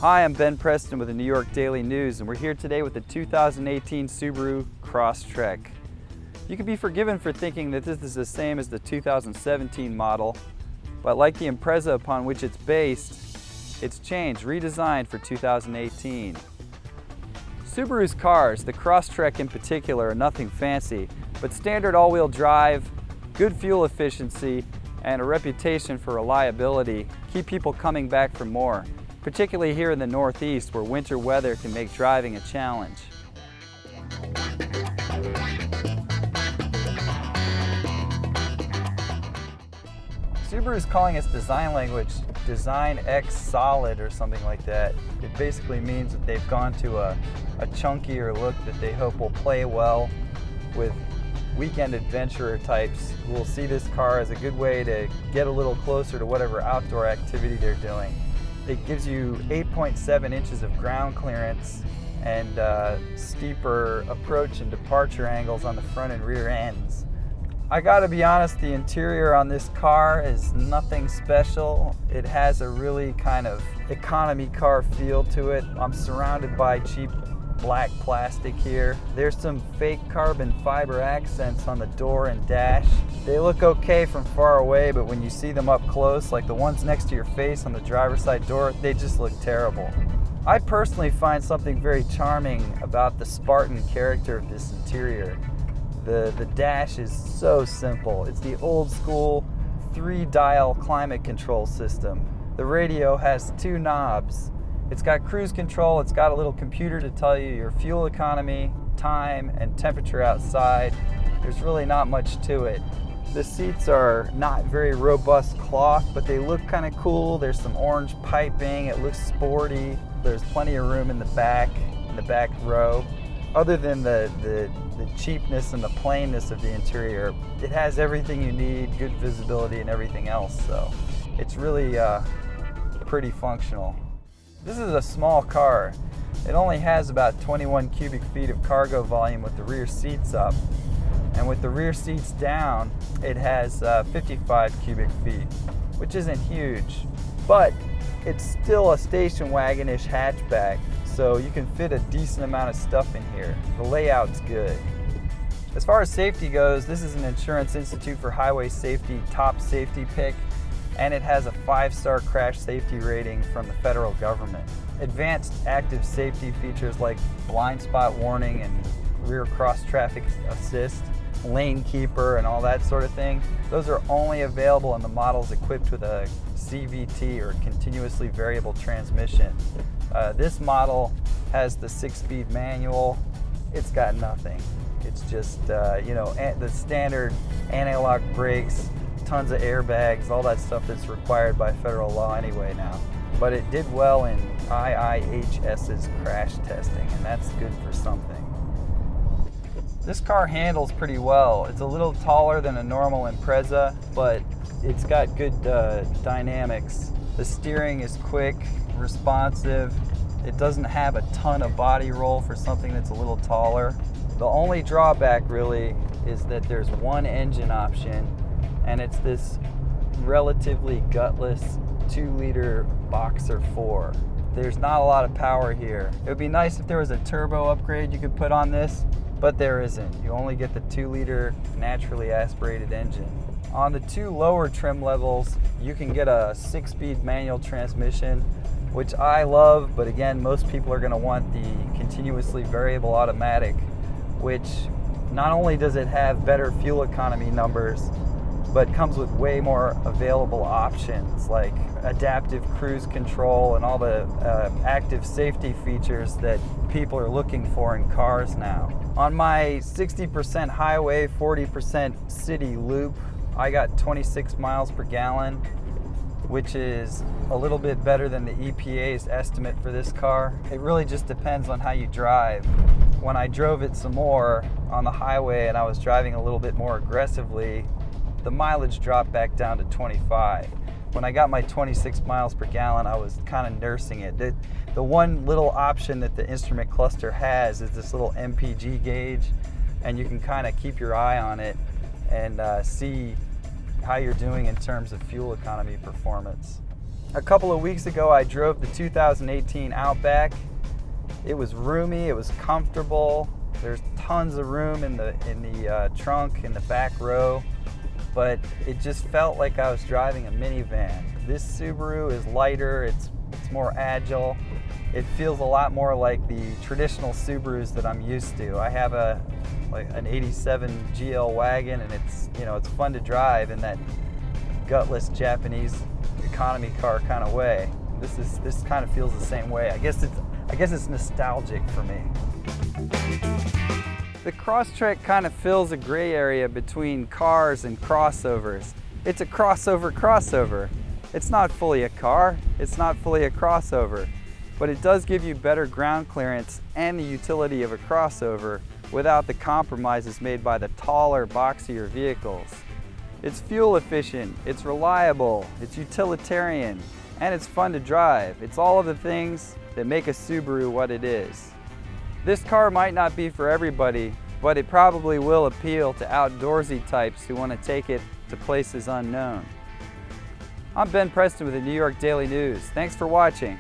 Hi, I'm Ben Preston with the New York Daily News, and we're here today with the 2018 Subaru Crosstrek. You can be forgiven for thinking that this is the same as the 2017 model, but like the Impreza upon which it's based, it's changed, redesigned for 2018. Subaru's cars, the Crosstrek in particular, are nothing fancy, but standard all-wheel drive, good fuel efficiency, and a reputation for reliability keep people coming back for more, particularly here in the Northeast where winter weather can make driving a challenge. Subaru is calling its design language Design X Solid or something like that. It basically means that they've gone to a chunkier look that they hope will play well with weekend adventurer types who will see this car as a good way to get a little closer to whatever outdoor activity they're doing. It gives you 8.7 inches of ground clearance and steeper approach and departure angles on the front and rear ends. I gotta be honest, the interior on this car is nothing special. It has a really kind of economy car feel to it. I'm surrounded by cheap black plastic here. There's some fake carbon fiber accents on the door and dash. They look okay from far away, but when you see them up close, like the ones next to your face on the driver's side door, they just look terrible. I personally find something very charming about the Spartan character of this interior. The dash is so simple. It's the old school 3-dial climate control system. The radio has 2 knobs. It's got cruise control, it's got a little computer to tell you your fuel economy, time, and temperature outside. There's really not much to it. The seats are not very robust cloth, but they look kind of cool. There's some orange piping, it looks sporty. There's plenty of room in the back row. Other than the cheapness and the plainness of the interior, it has everything you need, good visibility and everything else, so it's really pretty functional. This is a small car. It only has about 21 cubic feet of cargo volume with the rear seats up. And with the rear seats down, it has 55 cubic feet, which isn't huge. But it's still a station wagon-ish hatchback, so you can fit a decent amount of stuff in here. The layout's good. As far as safety goes, this is an Insurance Institute for Highway Safety top safety pick, and it has a 5-star crash safety rating from the federal government. Advanced active safety features like blind spot warning and rear cross traffic assist, lane keeper, and all that sort of thing, those are only available in the models equipped with a CVT or continuously variable transmission. This model has the 6-speed manual. It's got nothing. It's just the standard anti-lock brakes, tons of airbags, all that stuff that's required by federal law anyway now. But it did well in IIHS's crash testing, and that's good for something. This car handles pretty well. It's a little taller than a normal Impreza, but it's got good dynamics. The steering is quick, responsive. It doesn't have a ton of body roll for something that's a little taller. The only drawback really is that there's one engine option, and it's this relatively gutless 2-liter Boxer 4. There's not a lot of power here. It would be nice if there was a turbo upgrade you could put on this, but there isn't. You only get the 2-liter naturally aspirated engine. On the 2 lower trim levels, you can get a 6-speed manual transmission, which I love, but again, most people are gonna want the continuously variable automatic, which not only does it have better fuel economy numbers, but comes with way more available options like adaptive cruise control and all the active safety features that people are looking for in cars now. On my 60% highway, 40% city loop, I got 26 miles per gallon, which is a little bit better than the EPA's estimate for this car. It really just depends on how you drive. When I drove it some more on the highway and I was driving a little bit more aggressively, the mileage dropped back down to 25. When I got my 26 miles per gallon, I was kind of nursing it. The one little option that the instrument cluster has is this little MPG gauge, and you can kind of keep your eye on it and see how you're doing in terms of fuel economy performance. A couple of weeks ago I drove the 2018 Outback. It was roomy, it was comfortable. There's tons of room in the trunk, in the back row, but it just felt like I was driving a minivan. This Subaru is lighter, it's more agile. It feels a lot more like the traditional Subarus that I'm used to. I have an 87 GL wagon, and it's fun to drive in that gutless Japanese economy car kind of way. This kind of feels the same way. I guess it's nostalgic for me. The Crosstrek kind of fills a gray area between cars and crossovers. It's a crossover. It's not fully a car, it's not fully a crossover, but it does give you better ground clearance and the utility of a crossover without the compromises made by the taller, boxier vehicles. It's fuel efficient, it's reliable, it's utilitarian, and it's fun to drive. It's all of the things that make a Subaru what it is. This car might not be for everybody, but it probably will appeal to outdoorsy types who want to take it to places unknown. I'm Ben Preston with the New York Daily News. Thanks for watching.